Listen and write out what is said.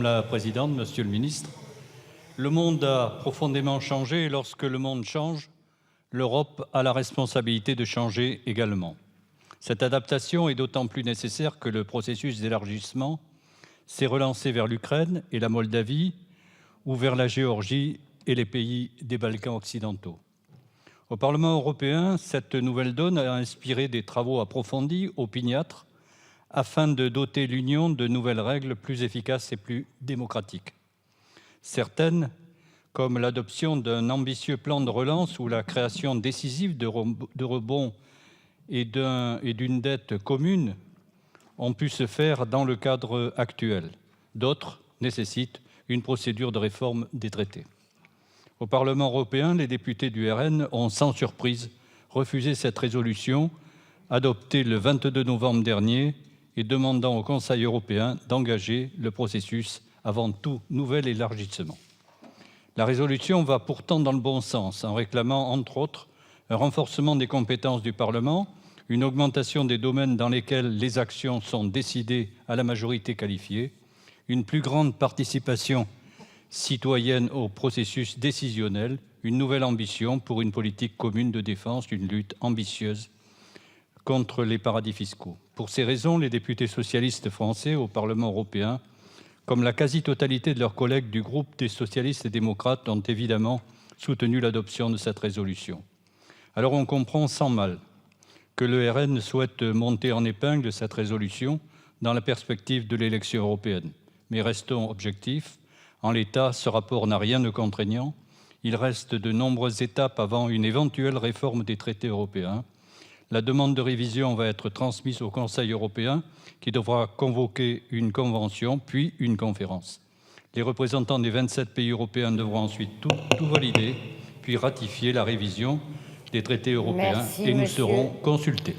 Madame la Présidente, Monsieur le Ministre, le monde a profondément changé et lorsque le monde change, l'Europe a la responsabilité de changer également. Cette adaptation est d'autant plus nécessaire que le processus d'élargissement s'est relancé vers l'Ukraine et la Moldavie ou vers la Géorgie et les pays des Balkans occidentaux. Au Parlement européen, cette nouvelle donne a inspiré des travaux approfondis, opiniâtres, afin de doter l'Union de nouvelles règles plus efficaces et plus démocratiques. Certaines, comme l'adoption d'un ambitieux plan de relance ou la création décisive de rebonds et d'une dette commune, ont pu se faire dans le cadre actuel. D'autres nécessitent une procédure de réforme des traités. Au Parlement européen, les députés du RN ont sans surprise refusé cette résolution adoptée le 22 novembre dernier et demandant au Conseil européen d'engager le processus avant tout nouvel élargissement. La résolution va pourtant dans le bon sens en réclamant, entre autres, un renforcement des compétences du Parlement, une augmentation des domaines dans lesquels les actions sont décidées à la majorité qualifiée, une plus grande participation citoyenne au processus décisionnel, une nouvelle ambition pour une politique commune de défense, une lutte ambitieuse contre les paradis fiscaux. Pour ces raisons, les députés socialistes français au Parlement européen, comme la quasi-totalité de leurs collègues du groupe des socialistes et démocrates, ont évidemment soutenu l'adoption de cette résolution. Alors on comprend sans mal que le RN souhaite monter en épingle cette résolution dans la perspective de l'élection européenne. Mais restons objectifs. En l'état, ce rapport n'a rien de contraignant. Il reste de nombreuses étapes avant une éventuelle réforme des traités européens. La demande de révision va être transmise au Conseil européen qui devra convoquer une convention puis une conférence. Les représentants des 27 pays européens devront ensuite tout valider puis ratifier la révision des traités européens. Merci, et nous serons consultés.